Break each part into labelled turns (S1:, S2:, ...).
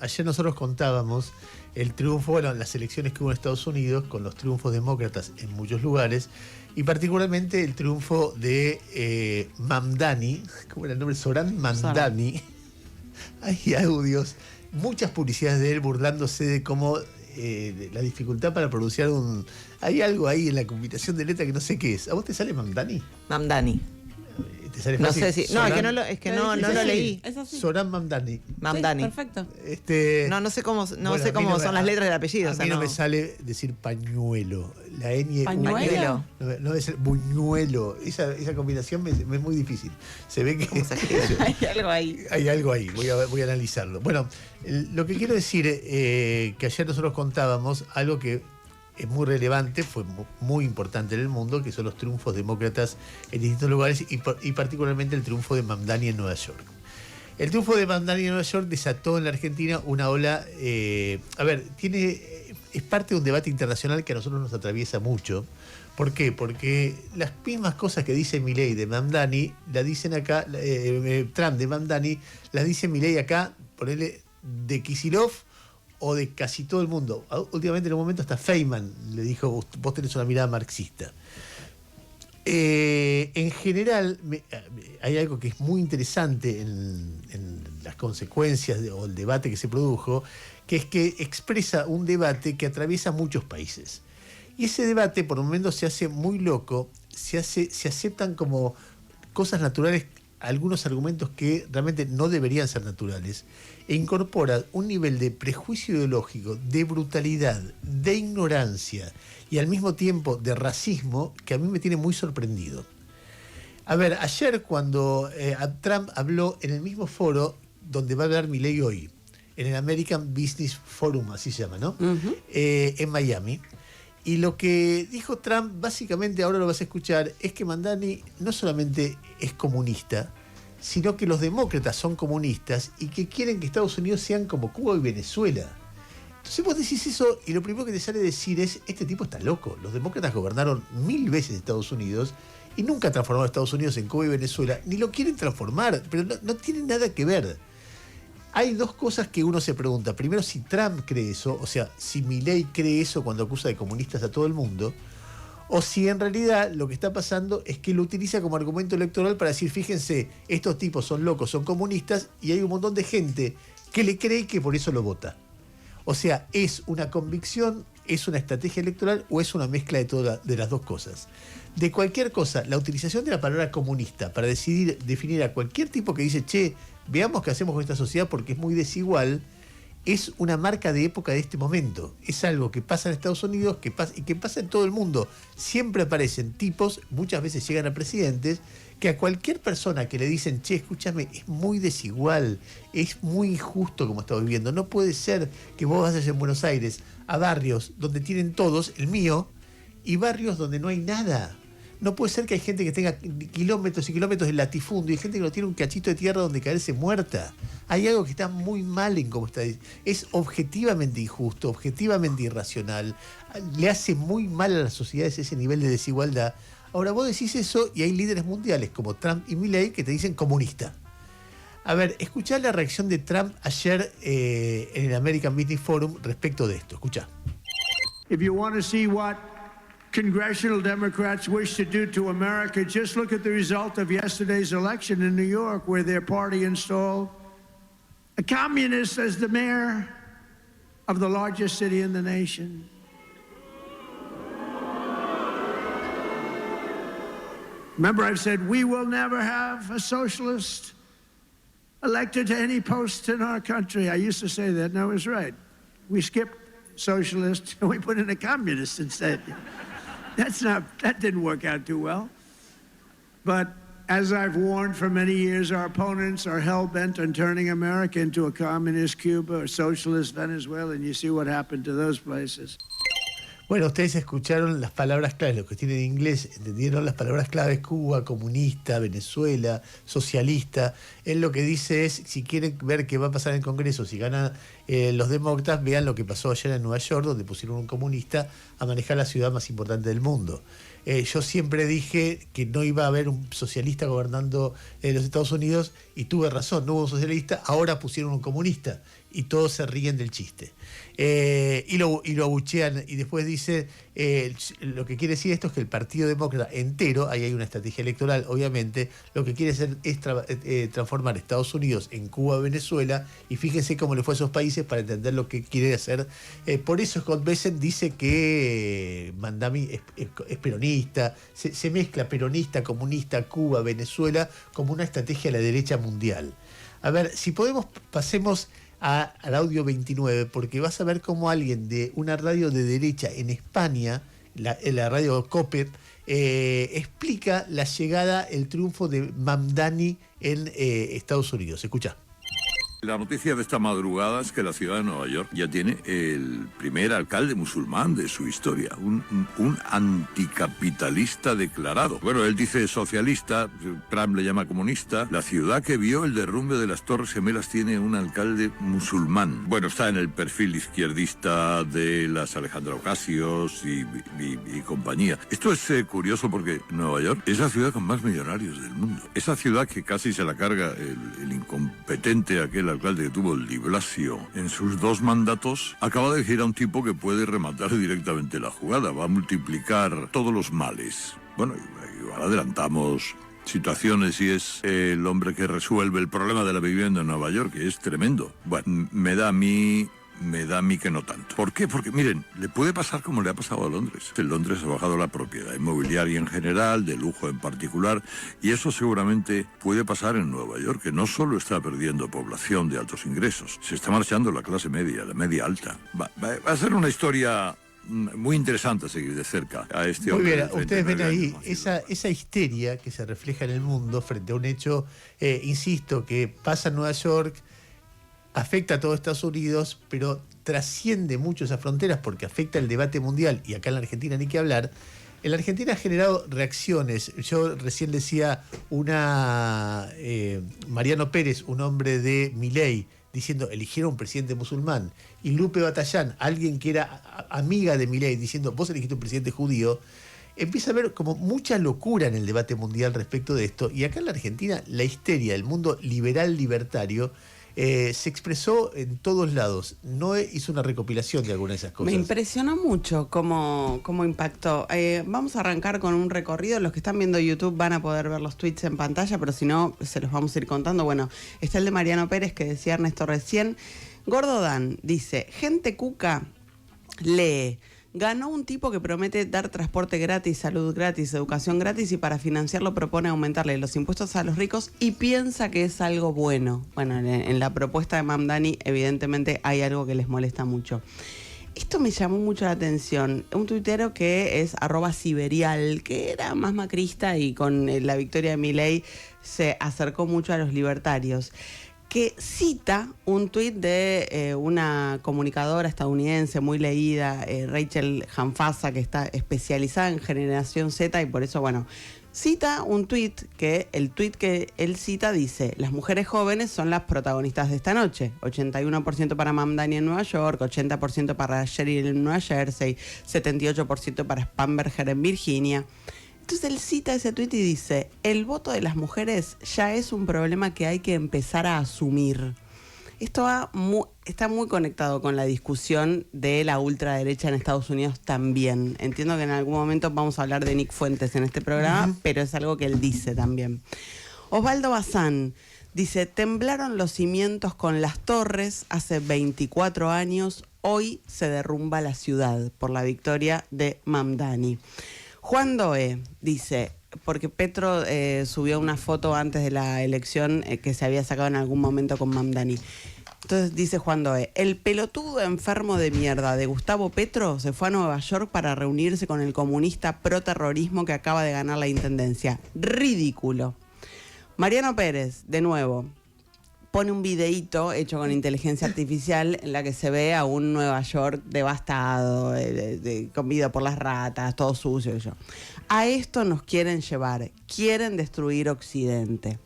S1: Ayer nosotros contábamos el triunfo, bueno, las elecciones que hubo en Estados Unidos, con los triunfos demócratas en muchos lugares, y particularmente el triunfo de Mamdani, ¿cómo era el nombre? Zohran Mamdani. Hay audios, muchas publicidades de él burlándose de cómo de la dificultad para pronunciar un... Hay algo ahí en la combinación de letra que no sé qué es. ¿A vos te sale Mamdani?
S2: Mamdani.
S1: ¿Te sale
S2: No
S1: fácil?
S2: sé si. No, es que no lo leí.
S3: Es así.
S1: Zohran Mamdani.
S2: Mamdani.
S3: Sí, perfecto.
S2: No sé cómo,
S1: Bueno,
S2: sé cómo son las letras del apellido.
S1: A
S2: o sea,
S1: mí no me sale decir pañuelo. La ñ.
S3: ¿Pañuelo?
S1: No debe ser buñuelo. Esa combinación me es muy difícil. Se ve que
S2: ¿Cómo se escribe?
S3: Hay algo ahí.
S1: hay algo ahí. Voy a analizarlo. Bueno, lo que quiero decir, que ayer nosotros contábamos algo que es muy relevante, fue muy importante en el mundo, que son los triunfos demócratas en distintos lugares y particularmente el triunfo de Mamdani en Nueva York. El triunfo de Mamdani en Nueva York desató en la Argentina una ola, es parte de un debate internacional que a nosotros nos atraviesa mucho. ¿Por qué? Porque las mismas cosas que dice Milei de Mamdani, la dicen acá, Trump de Mamdani, las dice Milei acá, ponele de Kicillof, o de casi todo el mundo. Últimamente en un momento hasta Feynman le dijo, vos tenés una mirada marxista. En general, hay algo que es muy interesante en las consecuencias o el debate que se produjo, que es que expresa un debate que atraviesa muchos países. Y ese debate por momentos se hace muy loco, se aceptan como cosas naturales algunos argumentos que realmente no deberían ser naturales, e incorpora un nivel de prejuicio ideológico, de brutalidad, de ignorancia y al mismo tiempo de racismo que a mí me tiene muy sorprendido. A ver, ayer cuando Trump habló en el mismo foro donde va a hablar Milei hoy, en el American Business Forum, así se llama, ¿no? En Miami. Y lo que dijo Trump, básicamente, ahora lo vas a escuchar, es que Mamdani no solamente es comunista, sino que los demócratas son comunistas y que quieren que Estados Unidos sean como Cuba y Venezuela. Entonces vos decís eso y lo primero que te sale decir es, este tipo está loco. Los demócratas gobernaron 1000 veces Estados Unidos y nunca transformaron a Estados Unidos en Cuba y Venezuela, ni lo quieren transformar, pero no tiene nada que ver. Hay dos cosas que uno se pregunta. Primero, si Trump cree eso, o sea, si Milei cree eso cuando acusa de comunistas a todo el mundo, o si en realidad lo que está pasando es que lo utiliza como argumento electoral para decir, fíjense, estos tipos son locos, son comunistas, y hay un montón de gente que le cree que por eso lo vota. O sea, ¿es una convicción, es una estrategia electoral o es una mezcla de las dos cosas? De cualquier cosa, la utilización de la palabra comunista para definir a cualquier tipo que dice, che, veamos qué hacemos con esta sociedad porque es muy desigual, es una marca de época de este momento. Es algo que pasa en Estados Unidos y que pasa en todo el mundo. Siempre aparecen tipos, muchas veces llegan a presidentes, que a cualquier persona que le dicen, che, escúchame, es muy desigual, es muy injusto como estamos viviendo. No puede ser que vos vayas en Buenos Aires a barrios donde tienen todos, el mío, y barrios donde no hay nada. No puede ser que hay gente que tenga kilómetros y kilómetros de latifundio y gente que no tiene un cachito de tierra donde caerse muerta. Hay algo que está muy mal en cómo está. Es objetivamente injusto, objetivamente irracional. Le hace muy mal a las sociedades ese nivel de desigualdad. Ahora vos decís eso y hay líderes mundiales como Trump y Milei que te dicen comunista. A ver, escuchá la reacción de Trump ayer en el American Business Forum respecto de esto. Escuchá.
S4: If you want to see what congressional Democrats wish to do to America, just look at the result of yesterday's election in New York, where their party installed a communist as the mayor of the largest city in the nation. Remember, I've said we will never have a socialist elected to any post in our country. I used to say that, and I was right. We skipped socialist and we put in a communist instead. That didn't work out too well. But as I've warned for many years, our opponents are hell-bent on turning America into a communist Cuba or socialist Venezuela, and you see what happened to those places.
S1: Bueno, ustedes escucharon las palabras claves, los que tienen inglés entendieron las palabras claves: Cuba, comunista, Venezuela, socialista. Él lo que dice es, si quieren ver qué va a pasar en el Congreso, si ganan los demócratas, vean lo que pasó ayer en Nueva York, donde pusieron un comunista a manejar la ciudad más importante del mundo. Yo siempre dije que no iba a haber un socialista gobernando los Estados Unidos y tuve razón, no hubo un socialista, ahora pusieron un comunista. y todos se ríen del chiste. Y lo abuchean, y después dice, lo que quiere decir esto es que el Partido Demócrata entero, ahí hay una estrategia electoral, obviamente, lo que quiere hacer es transformar Estados Unidos en Cuba, Venezuela, y fíjense cómo le fue a esos países para entender lo que quiere hacer. Por eso Scott Bessent dice que Mamdani es peronista, se mezcla peronista, comunista, Cuba, Venezuela, como una estrategia a la derecha mundial. A ver, si podemos, pasemos al audio 29, porque vas a ver cómo alguien de una radio de derecha en España, la radio COPE, explica la llegada, el triunfo de Mamdani en Estados Unidos. Escucha.
S3: La noticia de esta madrugada es que la ciudad de Nueva York ya tiene el primer alcalde musulmán de su historia, un anticapitalista declarado. Bueno, él dice socialista, Trump le llama comunista. La ciudad que vio el derrumbe de las Torres Gemelas tiene un alcalde musulmán. Bueno, está en el perfil izquierdista de las Alejandra Ocasios y compañía. Esto es curioso porque Nueva York es la ciudad con más millonarios del mundo. Esa ciudad que casi se la carga el incompetente aquel alcalde que tuvo el Di Blasio en sus 2 mandatos, acaba de elegir a un tipo que puede rematar directamente la jugada, va a multiplicar todos los males. Bueno, igual adelantamos situaciones y es el hombre que resuelve el problema de la vivienda en Nueva York, que es tremendo. Bueno, me da a mí que no tanto. ¿Por qué? Porque, miren, le puede pasar como le ha pasado a Londres. En Londres ha bajado la propiedad inmobiliaria en general, de lujo en particular, y eso seguramente puede pasar en Nueva York, que no solo está perdiendo población de altos ingresos, se está marchando la clase media, la media alta. Va a ser una historia muy interesante a seguir de cerca a este hombre.
S1: Muy bien, ustedes ven ahí esa histeria que se refleja en el mundo frente a un hecho, insisto, que pasa en Nueva York, afecta a todo Estados Unidos, pero trasciende mucho esas fronteras porque afecta el debate mundial, y acá en la Argentina ni que hablar. En la Argentina ha generado reacciones. Yo recién decía Mariano Pérez, un hombre de Milei, diciendo eligieron un presidente musulmán, y Lupe Batallán, alguien que era amiga de Milei, diciendo vos elegiste un presidente judío. Empieza a haber como mucha locura en el debate mundial respecto de esto, y acá en la Argentina la histeria del mundo liberal libertario se expresó en todos lados. Noé hizo una recopilación de algunas de esas cosas.
S5: Me impresionó mucho cómo impactó. Vamos a arrancar con un recorrido. Los que están viendo YouTube van a poder ver los tweets en pantalla, pero si no, se los vamos a ir contando. Bueno, está el de Mariano Pérez, que decía Ernesto recién. Gordo Dan dice, gente cuca lee. Ganó un tipo que promete dar transporte gratis, salud gratis, educación gratis, y para financiarlo propone aumentarle los impuestos a los ricos y piensa que es algo bueno. Bueno, en la propuesta de Mamdani evidentemente hay algo que les molesta mucho. Esto me llamó mucho la atención. Un tuitero que es @siberial, que era más macrista y con la victoria de Milei se acercó mucho a los libertarios, que cita un tuit de una comunicadora estadounidense muy leída, Rachel Hanfasa, que está especializada en generación Z, y por eso, bueno, cita un tuit que el tuit que él cita dice: las mujeres jóvenes son las protagonistas de esta noche. 81% para Mamdani en Nueva York, 80% para Sheryl en Nueva Jersey, 78% para Spanberger en Virginia. Entonces él cita ese tuit y dice, el voto de las mujeres ya es un problema que hay que empezar a asumir. Esto está muy conectado con la discusión de la ultraderecha en Estados Unidos también. Entiendo que en algún momento vamos a hablar de Nick Fuentes en este programa, pero es algo que él dice también. Osvaldo Bazán dice, temblaron los cimientos con las torres hace 24 años, hoy se derrumba la ciudad por la victoria de Mamdani. Juan Doe dice, porque Petro subió una foto antes de la elección que se había sacado en algún momento con Mamdani. Entonces dice Juan Doe, el pelotudo enfermo de mierda de Gustavo Petro se fue a Nueva York para reunirse con el comunista pro-terrorismo que acaba de ganar la intendencia. Ridículo. Mariano Pérez, de nuevo, pone un videíto hecho con inteligencia artificial en la que se ve a un Nueva York devastado, comido por las ratas, todo sucio y yo. A esto nos quieren llevar, quieren destruir Occidente.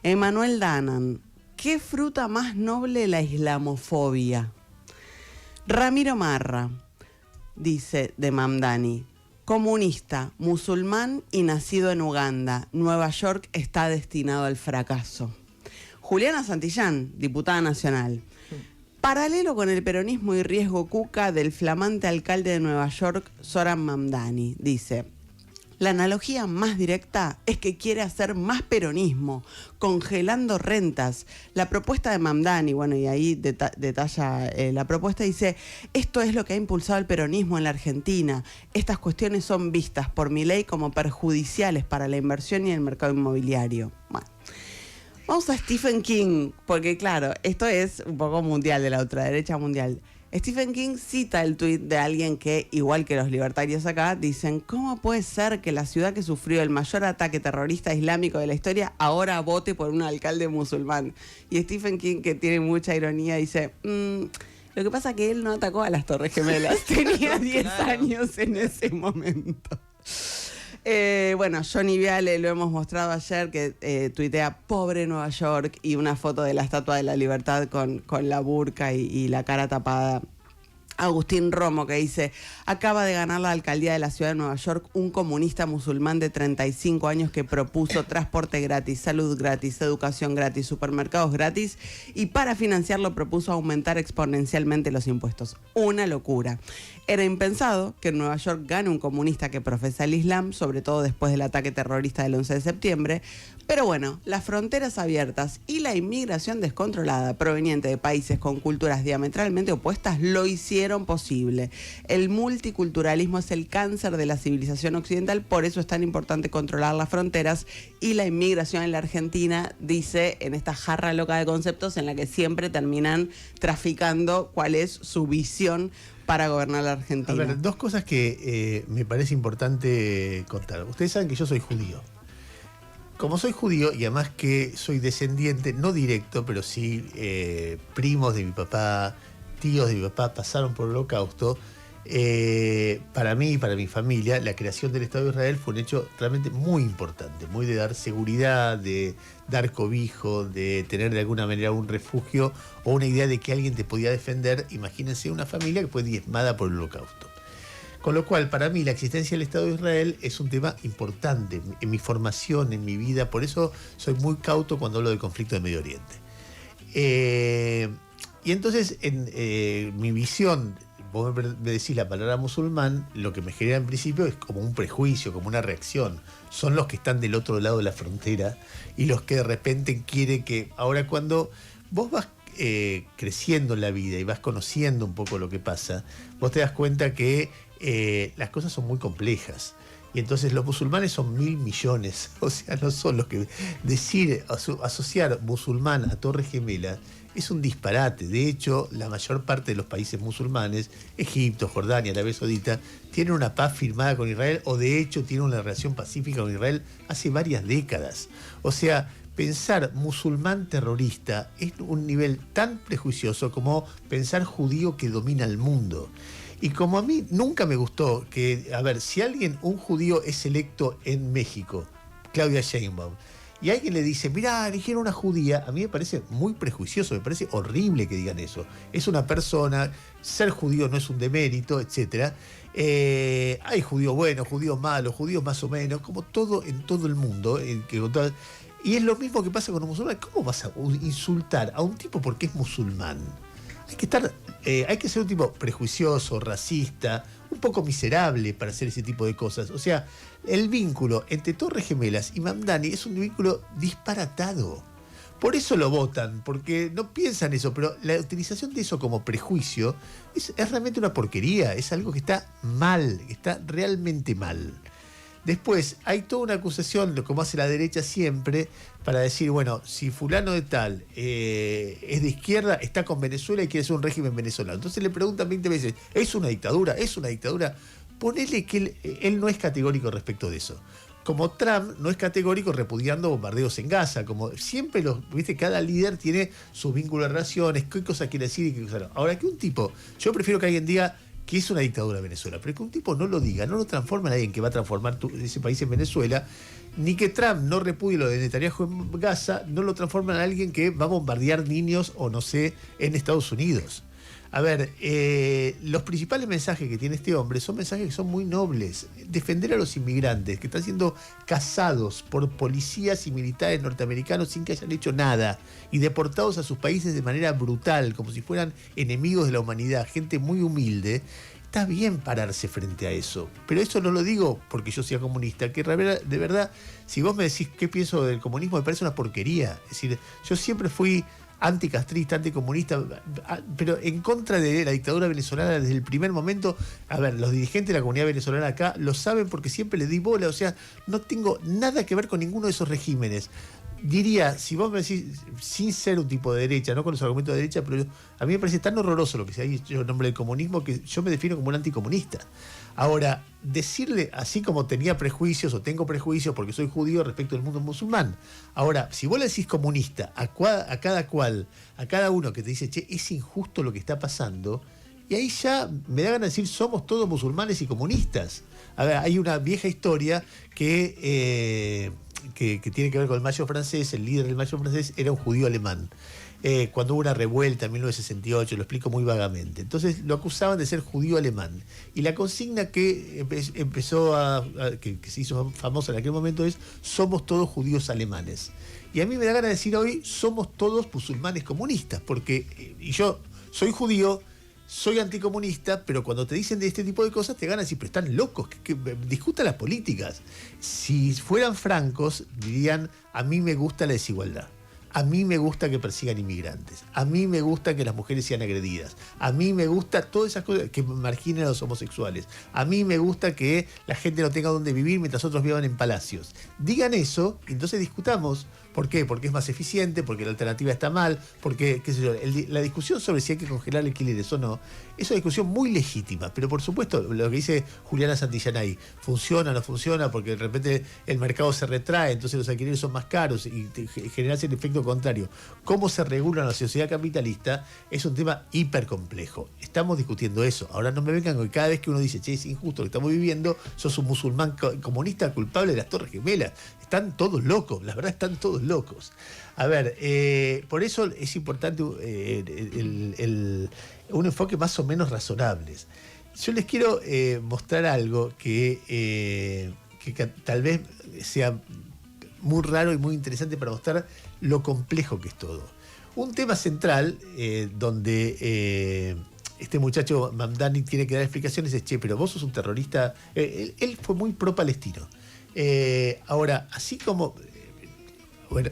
S5: Emanuel Danan, ¿qué fruta más noble la islamofobia? Ramiro Marra, dice de Mamdani, comunista, musulmán y nacido en Uganda, Nueva York está destinado al fracaso. Juliana Santillán, diputada nacional. Paralelo con el peronismo y riesgo cuca del flamante alcalde de Nueva York, Zoran Mamdani, dice: la analogía más directa es que quiere hacer más peronismo, congelando rentas. La propuesta de Mamdani, bueno, y ahí detalla la propuesta, dice: esto es lo que ha impulsado el peronismo en la Argentina. Estas cuestiones son vistas por Milei como perjudiciales para la inversión y el mercado inmobiliario. Bueno. Vamos a Stephen King, porque claro, esto es un poco mundial, de la ultraderecha mundial. Stephen King cita el tuit de alguien que, igual que los libertarios acá, dicen: ¿cómo puede ser que la ciudad que sufrió el mayor ataque terrorista islámico de la historia ahora vote por un alcalde musulmán? Y Stephen King, que tiene mucha ironía, dice: lo que pasa es que él no atacó a las Torres Gemelas, tenía 10 años en ese momento. Bueno, Johnny Viale, lo hemos mostrado ayer, que tuitea pobre Nueva York y una foto de la Estatua de la Libertad con la burka y la cara tapada. Agustín Romo, que dice: acaba de ganar la alcaldía de la ciudad de Nueva York un comunista musulmán de 35 años que propuso transporte gratis, salud gratis, educación gratis, supermercados gratis, y para financiarlo propuso aumentar exponencialmente los impuestos. Una locura. Era impensado que en Nueva York gane un comunista que profesa el Islam, sobre todo después del ataque terrorista del 11 de septiembre. Pero bueno, las fronteras abiertas y la inmigración descontrolada proveniente de países con culturas diametralmente opuestas lo hicieron posible. El multiculturalismo es el cáncer de la civilización occidental, por eso es tan importante controlar las fronteras y la inmigración en la Argentina, dice, en esta jarra loca de conceptos en la que siempre terminan traficando cuál es su visión para gobernar la Argentina.
S1: A ver, dos cosas que me parece importante contar. Ustedes saben que yo soy judío. Como soy judío, y además que soy descendiente, no directo, pero sí primos de mi papá, tíos de mi papá, pasaron por el Holocausto, para mí y para mi familia, la creación del Estado de Israel fue un hecho realmente muy importante, muy de dar seguridad, de dar cobijo, de tener de alguna manera un refugio o una idea de que alguien te podía defender. Imagínense una familia que fue diezmada por el Holocausto. Con lo cual, para mí, la existencia del Estado de Israel es un tema importante en mi formación, en mi vida. Por eso soy muy cauto cuando hablo del conflicto de Medio Oriente. Y entonces, en mi visión, vos me decís la palabra musulmán, lo que me genera en principio es como un prejuicio, como una reacción. Son los que están del otro lado de la frontera y los que de repente quieren que... Ahora, cuando vos vas creciendo en la vida y vas conociendo un poco lo que pasa, vos te das cuenta que las cosas son muy complejas. Y entonces los musulmanes son 1.000 millones. O sea, no son los que... asociar musulmán a Torres Gemelas es un disparate. De hecho, la mayor parte de los países musulmanes, Egipto, Jordania, Arabia Saudita, tienen una paz firmada con Israel, o de hecho tienen una relación pacífica con Israel hace varias décadas. O sea, pensar musulmán terrorista es un nivel tan prejuicioso como pensar judío que domina el mundo. Y como a mí nunca me gustó que, a ver, si un judío es electo en México, Claudia Sheinbaum, y alguien le dice: mirá, eligieron una judía, a mí me parece muy prejuicioso, me parece horrible que digan eso. Es una persona, ser judío no es un demérito, etc. Hay judíos buenos, judíos malos, judíos más o menos, como todo en todo el mundo. Y es lo mismo que pasa con los musulmanes. ¿Cómo vas a insultar a un tipo porque es musulmán? Hay que ser un tipo prejuicioso, racista, un poco miserable para hacer ese tipo de cosas. O sea, el vínculo entre Torres Gemelas y Mamdani es un vínculo disparatado. Por eso lo votan, porque no piensan eso, pero la utilización de eso como prejuicio es realmente una porquería, es algo que está mal, que está realmente mal. Después hay toda una acusación, como hace la derecha siempre, para decir, bueno, si fulano de tal es de izquierda, está con Venezuela y quiere hacer un régimen venezolano. Entonces le preguntan 20 veces, ¿es una dictadura? ¿Es una dictadura? Ponele que él no es categórico respecto de eso. Como Trump no es categórico repudiando bombardeos en Gaza. Como siempre, ¿viste? Cada líder tiene su vínculo de relaciones, qué cosa quiere decir y qué cosa no. Ahora, que un tipo, yo prefiero que alguien diga que es una dictadura Venezuela, pero que un tipo no lo diga, no lo transforma en alguien que va a transformar ese país en Venezuela, ni que Trump no repudie lo de Netanyahu en Gaza, no lo transforma en alguien que va a bombardear niños o no sé, en Estados Unidos. A ver, los principales mensajes que tiene este hombre son mensajes que son muy nobles. Defender a los inmigrantes que están siendo cazados por policías y militares norteamericanos sin que hayan hecho nada y deportados a sus países de manera brutal, como si fueran enemigos de la humanidad, gente muy humilde. Está bien pararse frente a eso, pero eso no lo digo porque yo sea comunista, que de verdad, si vos me decís qué pienso del comunismo, me parece una porquería. Es decir, yo siempre fui anticastrista, anticomunista, pero en contra de la dictadura venezolana desde el primer momento. A ver, los dirigentes de la comunidad venezolana acá lo saben porque siempre les di bola, o sea, no tengo nada que ver con ninguno de esos regímenes. Diría, si vos me decís, sin ser un tipo de derecha, no con los argumentos de derecha, pero a mí me parece tan horroroso lo que se ha dicho en nombre del comunismo que yo me defino como un anticomunista. Ahora, decirle, así como tenía prejuicios o tengo prejuicios porque soy judío respecto del mundo musulmán. Ahora, si vos le decís comunista a cada uno que te dice, che, es injusto lo que está pasando, y ahí ya me da ganas de decir, somos todos musulmanes y comunistas. A ver, hay una vieja historia que tiene que ver con el Mayo francés. El líder del Mayo francés era un judío alemán. Cuando hubo una revuelta en 1968, lo explico muy vagamente. Entonces lo acusaban de ser judío alemán. Y la consigna que empezó que se hizo famosa en aquel momento es: somos todos judíos alemanes. Y a mí me da ganas de decir hoy, somos todos musulmanes comunistas, porque y yo soy judío, soy anticomunista, pero cuando te dicen de este tipo de cosas te ganan a decir, pero están locos, que discutan las políticas. Si fueran francos, dirían, a mí me gusta la desigualdad. A mí me gusta que persigan inmigrantes. A mí me gusta que las mujeres sean agredidas. A mí me gusta todas esas cosas, que marginen a los homosexuales. A mí me gusta que la gente no tenga donde vivir mientras otros vivan en palacios. Digan eso y entonces discutamos. ¿Por qué? Porque es más eficiente, porque la alternativa está mal, porque, qué sé yo, la discusión sobre si hay que congelar alquileres o no, es una discusión muy legítima, pero por supuesto, lo que dice Juliana Santillana, funciona o no funciona, porque de repente el mercado se retrae, entonces los alquileres son más caros y generas el efecto contrario. ¿Cómo se regula la sociedad capitalista? Es un tema hiper complejo. Estamos discutiendo eso. Ahora no me vengan con que cada vez que uno dice, che, es injusto lo que estamos viviendo, sos un musulmán comunista culpable de las Torres Gemelas. Están todos locos, la verdad están todos locos. A ver, por eso es importante un enfoque más o menos razonable. Yo les quiero mostrar algo que tal vez sea muy raro y muy interesante para mostrar lo complejo que es todo. Un tema central donde este muchacho Mamdani tiene que dar explicaciones es, che, pero vos sos un terrorista. Él fue muy pro-palestino. Ahora, así como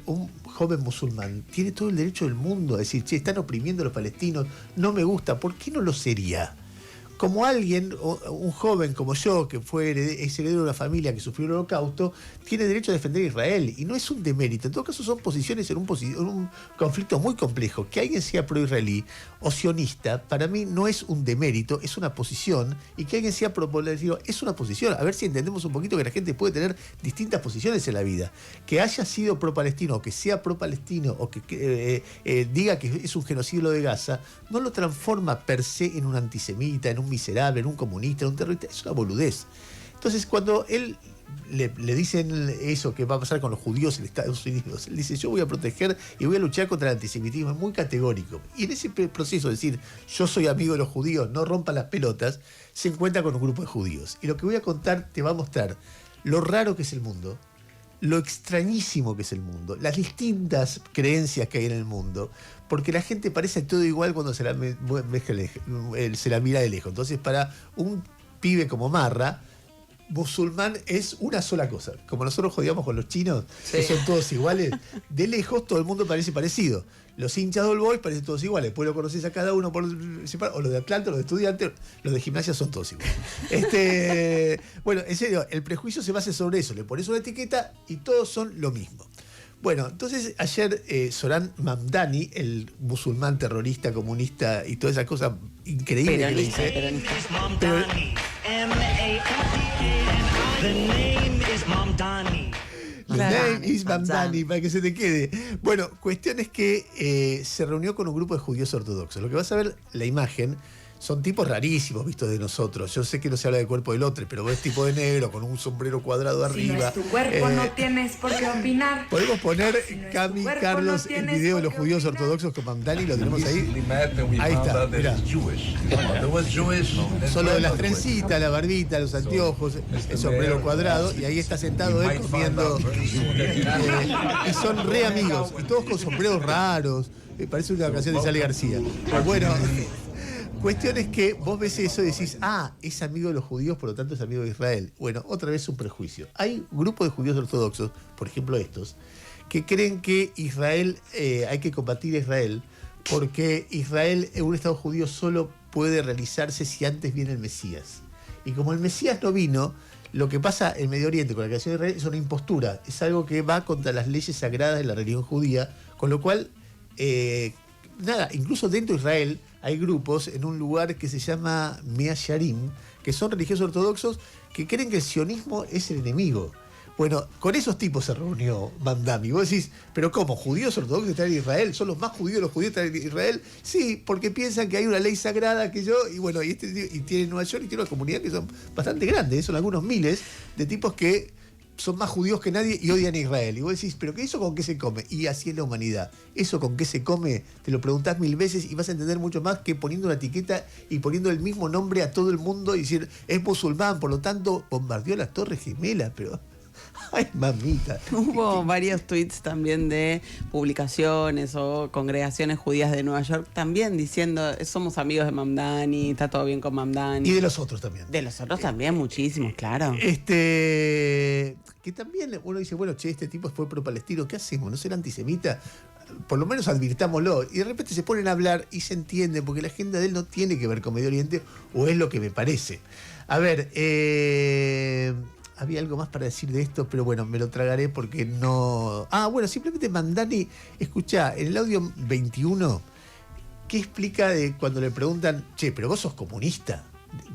S1: un joven musulmán tiene todo el derecho del mundo a decir, che, están oprimiendo a los palestinos, no me gusta, ¿por qué no lo sería? Como alguien, un joven como yo, que es heredero de una familia que sufrió el Holocausto, tiene derecho a defender a Israel, y no es un demérito. En todo caso, son posiciones en un conflicto muy complejo. Que alguien sea pro-israelí o sionista, para mí no es un demérito, es una posición, y que alguien sea pro-palestino es una posición. A ver si entendemos un poquito que la gente puede tener distintas posiciones en la vida. Que haya sido pro-palestino, o que sea pro-palestino, o que diga que es un genocidio lo de Gaza, no lo transforma per se en un antisemita, en un miserable, en un comunista, en un terrorista. Es una boludez. Entonces, cuando él le dicen eso que va a pasar con los judíos en Estados Unidos, él dice, yo voy a proteger y voy a luchar contra el antisemitismo. Es muy categórico. Y en ese proceso de decir, yo soy amigo de los judíos, no rompan las pelotas, se encuentra con un grupo de judíos. Y lo que voy a contar te va a mostrar lo raro que es el mundo, lo extrañísimo que es el mundo, las distintas creencias que hay en el mundo, porque la gente parece todo igual cuando se la mira de lejos. Entonces, para un pibe como Marra, musulmán es una sola cosa. Como nosotros jodíamos con los chinos, sí, que son todos iguales, de lejos todo el mundo parece parecido. Los hinchas de All Boys parecen todos iguales. Después lo conoces a cada uno por separado. O los de Atlanta, los de Estudiantes, los de Gimnasia son todos iguales. Bueno, en serio, el prejuicio se basa sobre eso. Le pones una etiqueta y todos son lo mismo. Bueno, entonces ayer Zoran Mamdani, el musulmán terrorista, comunista y todas esas cosas increíbles
S2: peronista,
S1: que dice.
S2: peronista.
S6: The name is Mamdani.
S1: The name is Mamdani, para que se te quede. Bueno, cuestión es que se reunió con un grupo de judíos ortodoxos. Lo que vas a ver, la imagen, son tipos rarísimos vistos de nosotros. Yo sé que no se habla del cuerpo del otro, pero ves tipo de negro con un sombrero cuadrado
S7: Si no
S1: arriba.
S7: es tu cuerpo, no tienes por qué opinar.
S1: Podemos poner,
S7: Si no es
S1: Cami,
S7: tu cuerpo,
S1: Carlos,
S7: no
S1: el
S7: tienes
S1: video de los
S7: por qué
S1: judíos
S7: opinar.
S1: ortodoxos con Mamdani, lo tenemos ahí.
S8: Recently met and we
S1: Ahí
S8: found
S1: está,
S8: out that
S1: mirá.
S8: he's Jewish. There was Jewish and
S1: Solo de las
S8: by the way.
S1: trencitas, la barbita, los anteojos, el sombrero cuadrado, y ahí está sentado él comiendo. Y son re amigos, y todos con sombreros raros. Parece una canción de Sale García. Pero bueno, cuestión es que vos ves eso y decís, es amigo de los judíos, por lo tanto es amigo de Israel. Bueno, otra vez un prejuicio. Hay un grupo de judíos ortodoxos, por ejemplo estos, que creen que Israel, hay que combatir a Israel, porque Israel, un Estado judío, solo puede realizarse si antes viene el Mesías. Y como el Mesías no vino, lo que pasa en Medio Oriente con la creación de Israel es una impostura, es algo que va contra las leyes sagradas de la religión judía, con lo cual, incluso dentro de Israel hay grupos en un lugar que se llama Mea Sharim, que son religiosos ortodoxos que creen que el sionismo es el enemigo. Bueno, con esos tipos se reunió Mamdani. Vos decís, ¿pero cómo? ¿Judíos ortodoxos están en Israel? ¿Son los más judíos los judíos están en Israel? Sí, porque piensan que hay una ley sagrada que y bueno, y tiene Nueva York y tiene una comunidad que son bastante grandes, son algunos miles de tipos que son más judíos que nadie y odian a Israel. Y vos decís, ¿pero eso con qué se come? Y así es la humanidad. Eso con qué se come, te lo preguntás 1000 veces y vas a entender mucho más que poniendo una etiqueta y poniendo el mismo nombre a todo el mundo y decir, es musulmán, por lo tanto bombardeó las Torres Gemelas, pero... Ay, mamita.
S5: Hubo varios tweets también de publicaciones o congregaciones judías de Nueva York también diciendo, somos amigos de Mamdani, está todo bien con Mamdani.
S1: Y de los otros también.
S5: De los otros también, muchísimos, claro.
S1: Que también uno dice, bueno, este tipo fue pro-palestino, ¿qué hacemos? ¿No será antisemita? Por lo menos advirtámoslo. Y de repente se ponen a hablar y se entiende, porque la agenda de él no tiene que ver con Medio Oriente, o es lo que me parece. A ver, había algo más para decir de esto, pero bueno, me lo tragaré porque no... Bueno, simplemente Mamdani, escuchá, en el audio 21, ¿qué explica de cuando le preguntan, pero vos sos comunista?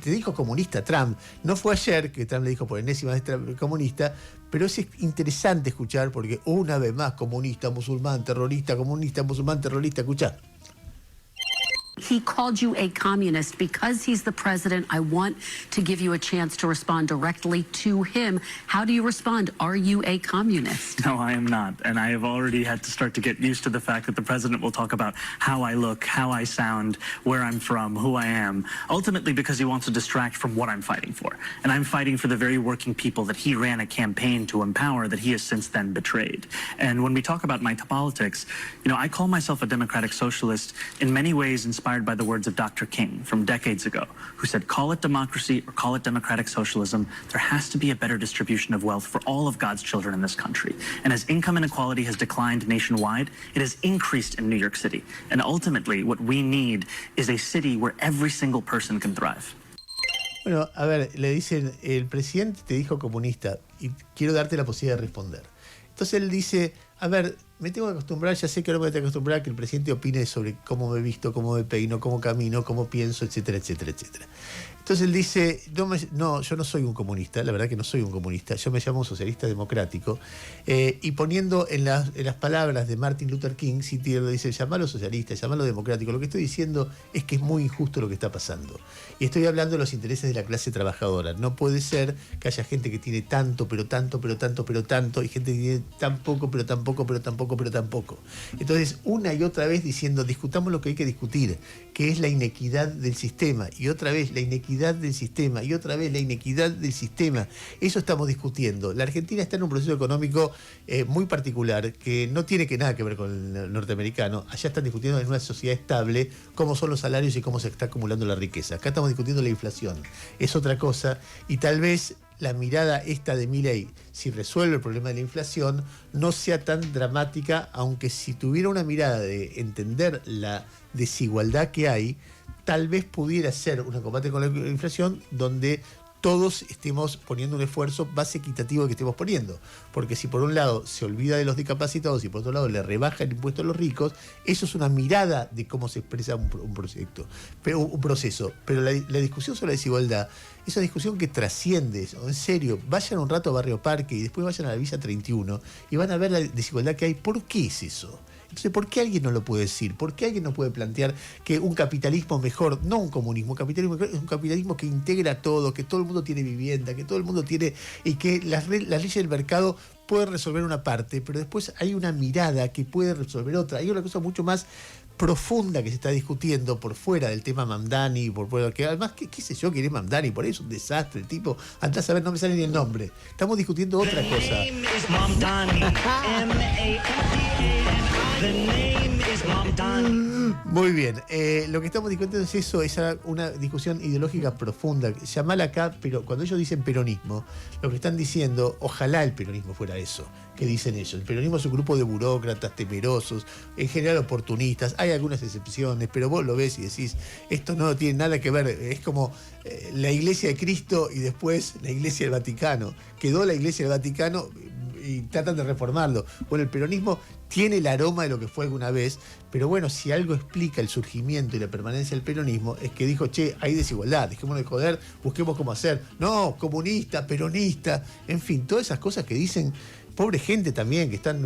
S1: Te dijo comunista Trump. No fue ayer que Trump le dijo por enésima vez comunista, pero es interesante escuchar porque una vez más comunista, musulmán, terrorista, comunista, musulmán, terrorista, escuchá.
S9: He called you a communist. Because he's the president, I want to give you a chance to respond directly to him. How do you respond? Are you a communist?
S10: No, I am not. And I have already had to start to get used to the fact that the president will talk about how I look, how I sound, where I'm from, who I am, ultimately because he wants to distract from what I'm fighting for. And I'm fighting for the very working people that he ran a campaign to empower that he has since then betrayed. And when we talk about my politics, I call myself a democratic socialist in many ways inspired by the words of Dr. King from decades ago, who said, call it democracy or call it democratic socialism, there has to be a better distribution of wealth for all of God's children in this country. And as income inequality has declined nationwide, it has increased in New York City. And ultimately, what we need is a city where every single person can thrive.
S1: Bueno, a ver, le dicen, el presidente te dijo comunista y quiero darte la posibilidad de responder. Entonces él dice, a ver, me tengo que acostumbrar, ya sé que ahora me tengo que acostumbrar a que el presidente opine sobre cómo me visto, cómo me peino, cómo camino, cómo pienso, etcétera, etcétera, etcétera. Entonces él dice, no, yo no soy un comunista, la verdad que no soy un comunista, yo me llamo un socialista democrático, y poniendo en las palabras de Martin Luther King, Citier le dice, llamalo socialista, llamalo democrático, lo que estoy diciendo es que es muy injusto lo que está pasando. Y estoy hablando de los intereses de la clase trabajadora. No puede ser que haya gente que tiene tanto, pero tanto, pero tanto, pero tanto, y gente que tiene tan poco, pero tan poco, pero tan poco, pero tan poco. Entonces, una y otra vez diciendo, discutamos lo que hay que discutir, que es la inequidad del sistema, y otra vez la inequidad del sistema, y otra vez la inequidad del sistema. Eso estamos discutiendo. La Argentina está en un proceso económico muy particular, que no tiene nada que ver con el norteamericano. Allá están discutiendo en una sociedad estable cómo son los salarios y cómo se está acumulando la riqueza. Acá estamos discutiendo la inflación. Es otra cosa, y tal vez la mirada esta de Milei, si resuelve el problema de la inflación, no sea tan dramática, aunque si tuviera una mirada de entender la desigualdad que hay, tal vez pudiera ser un combate con la inflación donde todos estemos poniendo un esfuerzo más equitativo que estemos poniendo. Porque si por un lado se olvida de los discapacitados y por otro lado le rebaja el impuesto a los ricos, eso es una mirada de cómo se expresa un proceso. Pero la discusión sobre la desigualdad es una discusión que trasciende eso. En serio, vayan un rato a Barrio Parque y después vayan a la Villa 31 y van a ver la desigualdad que hay. ¿Por qué es eso? Entonces, ¿por qué alguien no lo puede decir? ¿Por qué alguien no puede plantear que un capitalismo mejor, no un comunismo, un capitalismo mejor, es un capitalismo que integra todo, que todo el mundo tiene vivienda, que todo el mundo tiene, y que las leyes del mercado pueden resolver una parte, pero después hay una mirada que puede resolver otra. Hay una cosa mucho más profunda que se está discutiendo por fuera del tema Mamdani, por fuera, que además, qué sé yo, quién es Mamdani, por ahí es un desastre, el tipo, andás a ver, no me sale ni el nombre. Estamos discutiendo otra cosa.
S6: The name is Mamdani. M-A-M-D-A-N-I. The name is Mamdani.
S1: Muy bien, lo que estamos discutiendo es eso, es una discusión ideológica profunda. Llamala acá, pero cuando ellos dicen peronismo, lo que están diciendo, ojalá el peronismo fuera eso, que dicen ellos. El peronismo es un grupo de burócratas temerosos, en general oportunistas, hay algunas excepciones, pero vos lo ves y decís, esto no tiene nada que ver, es como la Iglesia de Cristo y después la Iglesia del Vaticano. Quedó la Iglesia del Vaticano y tratan de reformarlo. Bueno, el peronismo tiene el aroma de lo que fue alguna vez, pero bueno, si algo explica el surgimiento y la permanencia del peronismo, es que dijo, che, hay desigualdad, dejémonos de joder, busquemos cómo hacer. No, comunista, peronista, en fin, todas esas cosas que dicen, pobre gente también, que están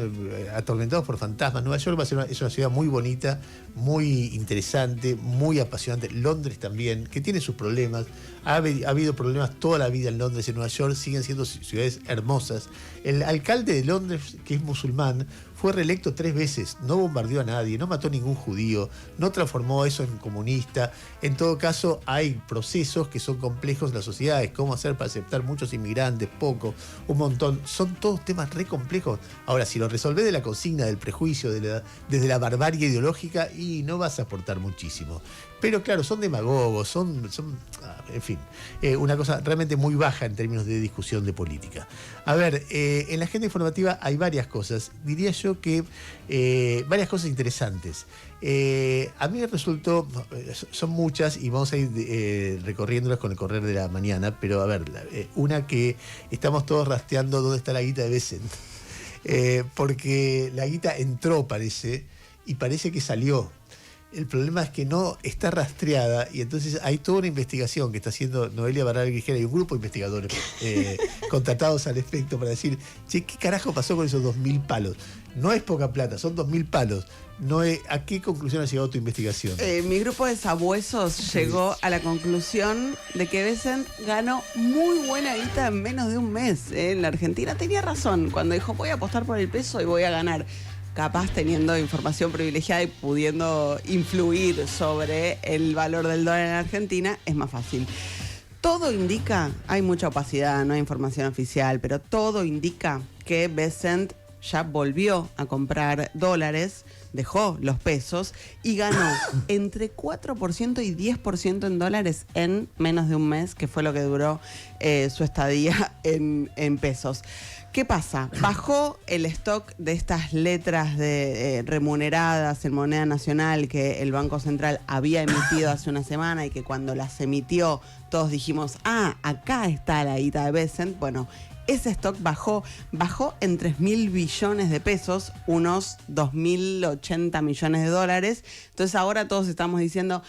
S1: atormentados por fantasmas. Nueva York es una ciudad muy bonita, muy interesante, muy apasionante. Londres también, que tiene sus problemas. Ha habido problemas toda la vida en Londres y en Nueva York, siguen siendo ciudades hermosas. El alcalde de Londres, que es musulmán, fue reelecto 3 veces, no bombardeó a nadie, no mató a ningún judío, no transformó eso en comunista. En todo caso, hay procesos que son complejos en las sociedades, cómo hacer para aceptar muchos inmigrantes, poco, un montón. Son todos temas re complejos. Ahora, si lo resolvés de la consigna, del prejuicio, desde la barbarie ideológica, y no vas a aportar muchísimo. Pero claro, son demagogos, en fin, una cosa realmente muy baja en términos de discusión de política. A ver, en la agenda informativa hay varias cosas, diría yo que varias cosas interesantes. A mí me resultó, son muchas y vamos a ir recorriéndolas con el correr de la mañana, pero a ver, una que estamos todos rastreando dónde está la guita de Bessent, porque la guita entró, parece, y parece que salió. El problema es que no está rastreada y entonces hay toda una investigación que está haciendo Noelia Barral Grijera y un grupo de investigadores contratados al efecto para decir, che, ¿qué carajo pasó con esos 2.000 palos? No es poca plata, son 2.000 palos. ¿A qué conclusión ha llegado tu investigación?
S5: Mi grupo de sabuesos llegó a la conclusión de que Bessent ganó muy buena guita en menos de un mes. En la Argentina tenía razón cuando dijo, voy a apostar por el peso y voy a ganar. Capaz teniendo información privilegiada y pudiendo influir sobre el valor del dólar en Argentina, es más fácil. Todo indica, hay mucha opacidad, no hay información oficial, pero todo indica que Bessent ya volvió a comprar dólares, dejó los pesos y ganó entre 4% y 10% en dólares en menos de un mes, que fue lo que duró su estadía en pesos. ¿Qué pasa? Bajó el stock de estas letras remuneradas en moneda nacional que el Banco Central había emitido hace una semana y que cuando las emitió todos dijimos, acá está la guita de Bessent. Bueno, ese stock bajó en 3.000 billones de pesos, unos 2.080 millones de dólares. Entonces ahora todos estamos diciendo,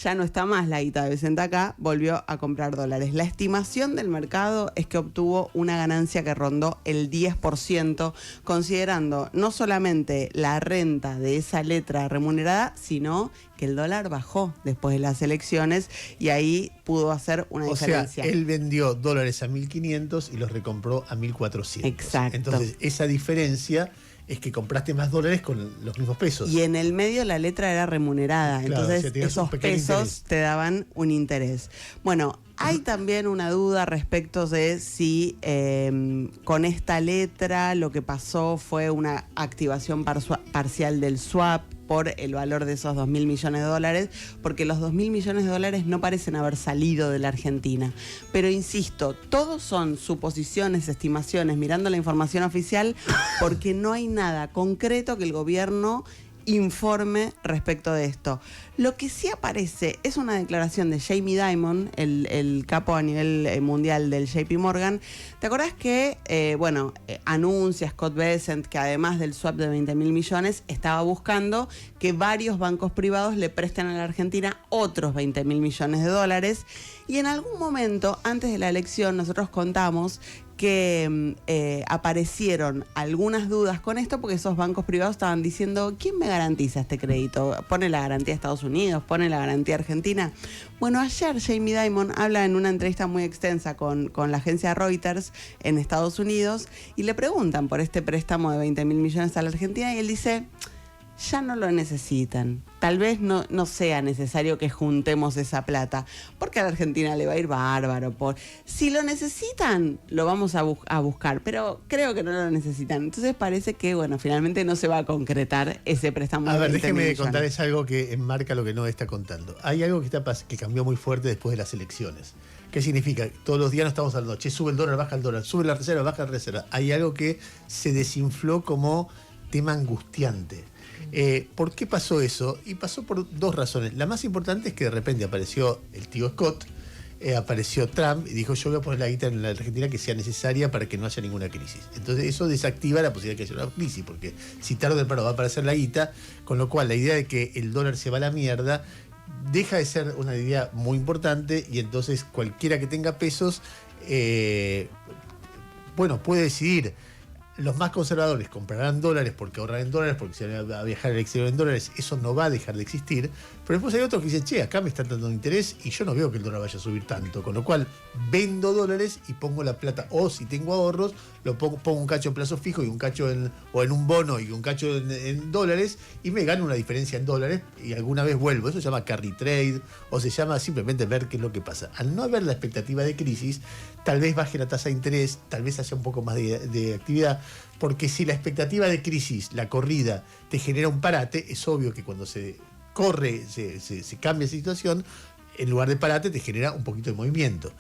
S5: ya no está más la guita de Bessent acá, volvió a comprar dólares. La estimación del mercado es que obtuvo una ganancia que rondó el 10%, considerando no solamente la renta de esa letra remunerada, sino que el dólar bajó después de las elecciones y ahí pudo hacer una diferencia.
S1: O sea, él vendió dólares a 1.500 y los recompró a 1.400.
S5: Exacto.
S1: Entonces, esa diferencia es que compraste más dólares con los mismos pesos.
S5: Y en el medio la letra era remunerada,
S1: claro,
S5: entonces
S1: o sea,
S5: esos pesos interés. Te daban un interés. Bueno, hay también una duda respecto de si con esta letra lo que pasó fue una activación parcial del swap por el valor de esos 2.000 millones de dólares, porque los 2.000 millones de dólares no parecen haber salido de la Argentina. Pero insisto, todos son suposiciones, estimaciones, mirando la información oficial, porque no hay nada concreto que el gobierno informe respecto de esto. Lo que sí aparece es una declaración de Jamie Dimon, el capo a nivel mundial del JP Morgan. ¿Te acordás que, anuncia Scott Bessent que además del swap de 20.000 millones, estaba buscando que varios bancos privados le presten a la Argentina otros 20.000 millones de dólares? Y en algún momento, antes de la elección, nosotros contamos que aparecieron algunas dudas con esto porque esos bancos privados estaban diciendo, ¿quién me garantiza este crédito? ¿Pone la garantía Estados Unidos? ¿Pone la garantía Argentina? Bueno, ayer Jamie Dimon habla en una entrevista muy extensa con la agencia Reuters en Estados Unidos y le preguntan por este préstamo de 20 mil millones a la Argentina y él dice, ya no lo necesitan. Tal vez no sea necesario que juntemos esa plata, porque a la Argentina le va a ir bárbaro. Si lo necesitan, lo vamos a buscar, pero creo que no lo necesitan. Entonces parece que, bueno, finalmente no se va a concretar ese préstamo.
S1: A ver,
S5: 20
S1: déjeme
S5: millones.
S1: contarles algo que enmarca lo que no está contando. Hay algo que cambió muy fuerte después de las elecciones. ¿Qué significa? Todos los días no estamos hablando, che, sube el dólar, baja el dólar, sube la reserva, baja la reserva. Hay algo que se desinfló como tema angustiante. ¿Por qué pasó eso? Y pasó por dos razones. La más importante es que de repente apareció el tío Scott, apareció Trump y dijo, yo voy a poner la guita en la Argentina que sea necesaria para que no haya ninguna crisis. Entonces eso desactiva la posibilidad de que haya una crisis, porque si tarde o temprano va a aparecer la guita, con lo cual la idea de que el dólar se va a la mierda deja de ser una idea muy importante y entonces cualquiera que tenga pesos, puede decidir. Los más conservadores comprarán dólares porque ahorran en dólares, porque se van a viajar al exterior en dólares, eso no va a dejar de existir. Pero después hay otros que dicen, che, acá me están dando interés y yo no veo que el dólar vaya a subir tanto. Con lo cual, vendo dólares y pongo la plata, o si tengo ahorros, pongo un cacho en plazo fijo y un cacho en un bono y un cacho en dólares y me gano una diferencia en dólares y alguna vez vuelvo. Eso se llama carry trade o se llama simplemente ver qué es lo que pasa. Al no haber la expectativa de crisis, tal vez baje la tasa de interés, tal vez haya un poco más de actividad, porque si la expectativa de crisis, la corrida, te genera un parate, es obvio que cuando se corre, se cambia la situación, en lugar de parate te genera un poquito de movimiento.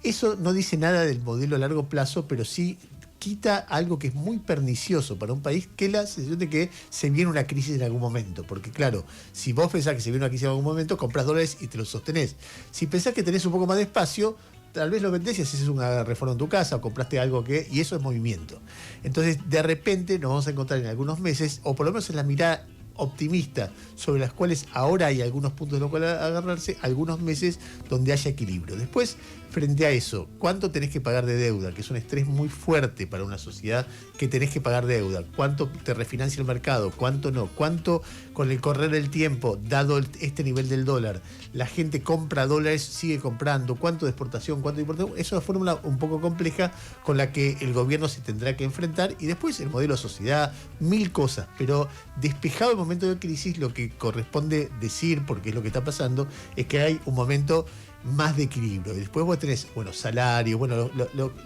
S1: Eso no dice nada del modelo a largo plazo, pero sí quita algo que es muy pernicioso para un país, que es la sensación de que se viene una crisis en algún momento. Porque claro, si vos pensás que se viene una crisis en algún momento, compras dólares y te los sostenés. Si pensás que tenés un poco más de espacio, tal vez lo vendés y haces una reforma en tu casa o compraste algo y eso es movimiento. Entonces, de repente nos vamos a encontrar en algunos meses, o por lo menos en la mirada optimista, sobre las cuales ahora hay algunos puntos de los cuales agarrarse, algunos meses donde haya equilibrio. Después, frente a eso, ¿cuánto tenés que pagar de deuda? Que es un estrés muy fuerte para una sociedad que tenés que pagar deuda. ¿Cuánto te refinancia el mercado? ¿Cuánto no? ¿Cuánto con el correr del tiempo, dado este nivel del dólar, la gente compra dólares, sigue comprando? ¿Cuánto de exportación? ¿Cuánto de importación? Es una fórmula un poco compleja con la que el gobierno se tendrá que enfrentar y después el modelo de sociedad, mil cosas. Pero despejado el momento de crisis, lo que corresponde decir, porque es lo que está pasando, es que hay un momento más de equilibrio. Y después vos tenés, salario,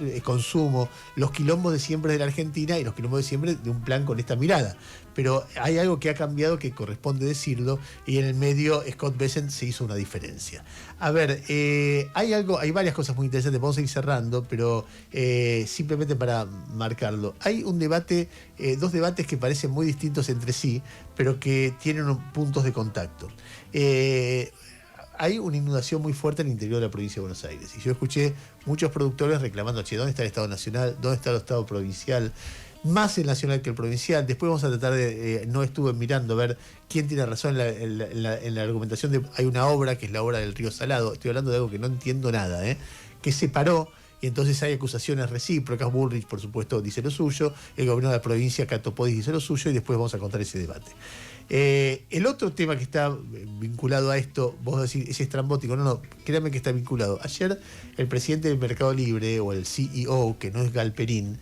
S1: el consumo, los quilombos de siempre de la Argentina y los quilombos de siempre de un plan con esta mirada. Pero hay algo que ha cambiado que corresponde decirlo y en el medio Scott Bessent se hizo una diferencia. A ver, hay varias cosas muy interesantes, vamos a ir cerrando, pero simplemente para marcarlo. Hay un debate, dos debates que parecen muy distintos entre sí, pero que tienen puntos de contacto. Hay una inundación muy fuerte en el interior de la provincia de Buenos Aires. Y yo escuché muchos productores reclamando, che, ¿dónde está el Estado Nacional? ¿Dónde está el Estado Provincial? Más el nacional que el provincial. Después vamos a tratar de, no estuve mirando a ver quién tiene razón en la argumentación de, hay una obra que es la obra del Río Salado. Estoy hablando de algo que no entiendo nada, que se paró. Y entonces hay acusaciones recíprocas. Bullrich, por supuesto, dice lo suyo. El gobierno de la provincia, Cato Podis, dice lo suyo. Y después vamos a contar ese debate. El otro tema que está vinculado a esto, vos decís, es estrambótico. No, créanme que está vinculado. Ayer el presidente del Mercado Libre, o el CEO, que no es Galperín,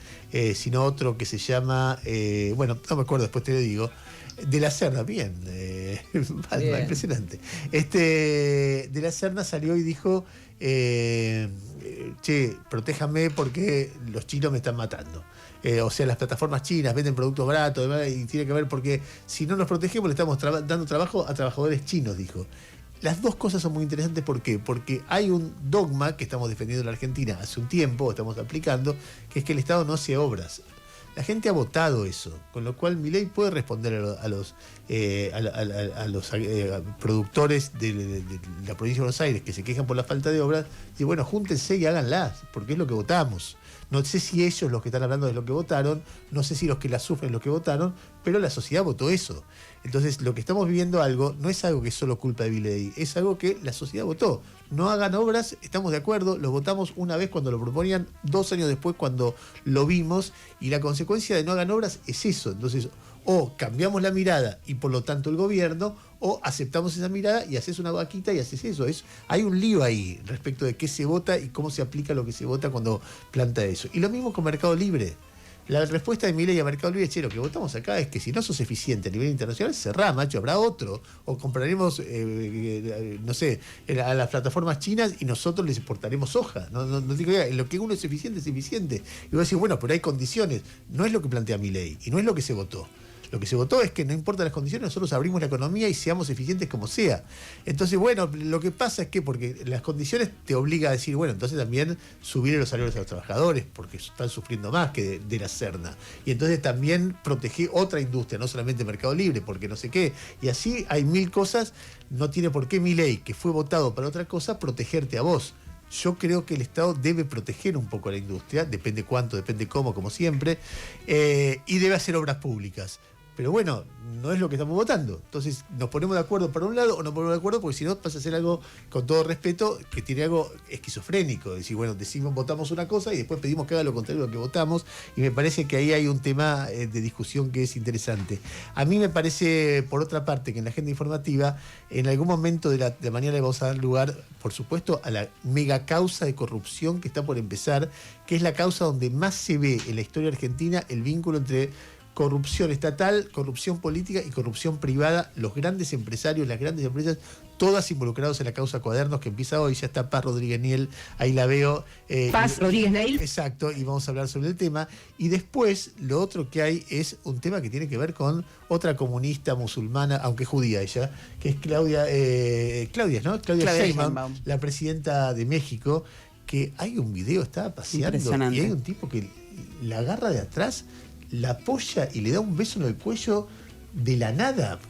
S1: sino otro que se llama, no me acuerdo, después te lo digo, de la Serna, bien. Impresionante. De la Serna salió y dijo, che, protéjame porque los chinos me están matando. O sea, las plataformas chinas venden productos baratos y tiene que ver porque si no nos protegemos le estamos dando trabajo a trabajadores chinos, dijo. Las dos cosas son muy interesantes. ¿Por qué? Porque hay un dogma que estamos defendiendo en la Argentina hace un tiempo, estamos aplicando, que es que el Estado no hace obras. La gente ha votado eso, con lo cual Milei puede responder a los productores de la provincia de Buenos Aires que se quejan por la falta de obras, y bueno, júntense y háganlas, porque es lo que votamos. No sé si ellos, los que están hablando, es lo que votaron, no sé si los que la sufren es lo que votaron, pero la sociedad votó eso. Entonces, lo que estamos viviendo no es algo que es solo culpa de Milei, es algo que la sociedad votó. No hagan obras, estamos de acuerdo, lo votamos una vez cuando lo proponían, 2 años después cuando lo vimos, y la consecuencia de no hagan obras es eso. Entonces, o cambiamos la mirada y por lo tanto el gobierno, o aceptamos esa mirada y haces una vaquita y haces eso. Hay un lío ahí respecto de qué se vota y cómo se aplica lo que se vota cuando planta eso. Y lo mismo con Mercado Libre. La respuesta de Milei a Mercado Libre es, lo que votamos acá es que si no sos eficiente a nivel internacional, cerrá, macho, habrá otro. O compraremos, no sé, a las plataformas chinas y nosotros les exportaremos soja. No digo, lo que uno es eficiente, es eficiente. Y vos decís, bueno, pero hay condiciones. No es lo que plantea Milei y no es lo que se votó. Lo que se votó es que no importa las condiciones, nosotros abrimos la economía y seamos eficientes como sea. Entonces, bueno, lo que pasa es que porque las condiciones te obliga a decir, bueno, entonces también subir los salarios a los trabajadores, porque están sufriendo más que de la Serna. Y entonces también proteger otra industria, no solamente Mercado Libre, porque no sé qué. Y así hay 1000 cosas. No tiene por qué Milei, que fue votado para otra cosa, protegerte a vos. Yo creo que el Estado debe proteger un poco a la industria, depende cuánto, depende cómo, como siempre, y debe hacer obras públicas. Pero bueno, no es lo que estamos votando. Entonces, nos ponemos de acuerdo para un lado o no ponemos de acuerdo, porque si no pasa a ser algo, con todo respeto, que tiene algo esquizofrénico. Es decir, bueno, decimos, votamos una cosa y después pedimos que haga lo contrario de lo que votamos. Y me parece que ahí hay un tema de discusión que es interesante. A mí me parece, por otra parte, que en la agenda informativa, en algún momento de la mañana le vamos a dar lugar, por supuesto, a la mega causa de corrupción que está por empezar, que es la causa donde más se ve en la historia argentina el vínculo entre corrupción estatal, corrupción política y corrupción privada, los grandes empresarios, las grandes empresas, todas involucradas en la causa Cuadernos, que empieza hoy. Ya está Paz Rodríguez Niel, ahí la veo.
S11: Paz Rodríguez Niel.
S1: Exacto, y vamos a hablar sobre el tema. Y después, lo otro que hay es un tema que tiene que ver con otra comunista musulmana, aunque judía ella, que es Claudia Sheinbaum, la presidenta de México, que hay un video, estaba paseando, y hay un tipo que la agarra de atrás, la apoya y le da un beso en el cuello de la nada.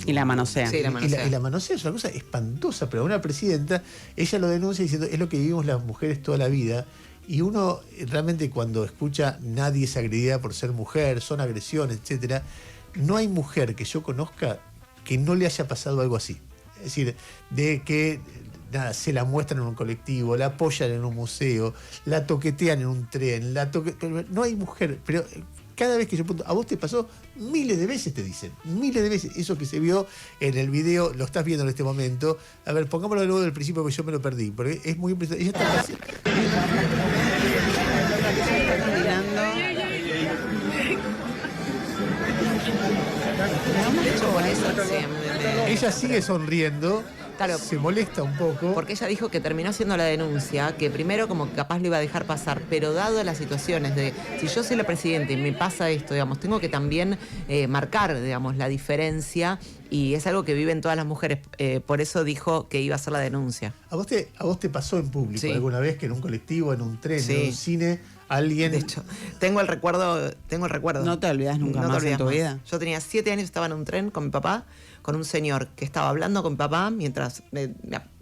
S5: Y la manosea.
S2: Sí, la manosea.
S1: Y la manosea es una cosa espantosa, pero una presidenta, ella lo denuncia diciendo, es lo que vivimos las mujeres toda la vida. Y uno realmente cuando escucha nadie es agredida por ser mujer, son agresiones, etcétera, no hay mujer que yo conozca que no le haya pasado algo así. Es decir, de que se la muestran en un colectivo, la apoyan en un museo, la toquetean en un tren, pero no hay mujer, pero cada vez que yo pregunto, ¿a vos te pasó? Miles de veces te dicen, miles de veces. Eso que se vio en el video, lo estás viendo en este momento. A ver, pongámoslo de nuevo del principio porque yo me lo perdí, porque es muy impresionante. Ella está haciendo... Ella sigue sonriendo.
S2: Claro,
S1: se molesta un poco.
S2: Porque ella dijo que terminó haciendo la denuncia, que primero como que capaz lo iba a dejar pasar, pero dado las situaciones de si yo soy la presidenta y me pasa esto, digamos, tengo que también marcar, digamos, la diferencia, y es algo que viven todas las mujeres, por eso dijo que iba a hacer la denuncia.
S1: ¿A vos te pasó en público alguna vez que en un colectivo, en un tren, en un cine, alguien...
S2: De hecho, tengo el recuerdo.
S5: No te olvidas nunca más en tu vida.
S2: Yo tenía 7 años, estaba en un tren con mi papá, con un señor que estaba hablando con mi papá mientras me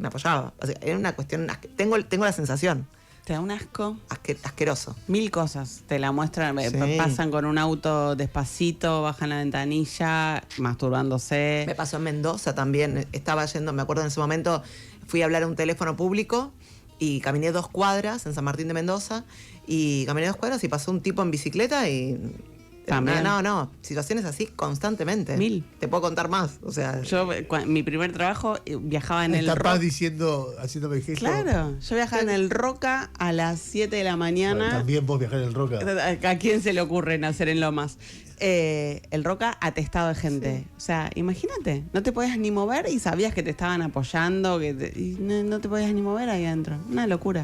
S2: apoyaba. O sea, era una cuestión... Tengo la sensación.
S5: ¿Te da un asco?
S2: Asqueroso.
S5: 1000 cosas. Te la muestran, pasan con un auto despacito, bajan la ventanilla, masturbándose.
S2: Me pasó en Mendoza también. Estaba yendo, me acuerdo en ese momento, fui a hablar a un teléfono público y caminé 2 cuadras en San Martín de Mendoza, y caminé 2 cuadras y pasó un tipo en bicicleta y...
S5: También.
S2: No, situaciones así constantemente.
S5: 1000.
S2: Te puedo contar más, o sea...
S5: Yo, mi primer trabajo, viajaba en el
S1: Está Paz
S5: Roca.
S1: haciéndome gesto.
S5: Claro, yo viajaba en el Roca a las 7 de la mañana.
S1: Bueno, también vos viajar en el Roca.
S5: ¿A quién se le ocurre nacer en Lomas? El Roca atestado de gente. O sea, imagínate, no te podías ni mover y sabías que te estaban apoyando, y no te podías ni mover ahí adentro. Una locura.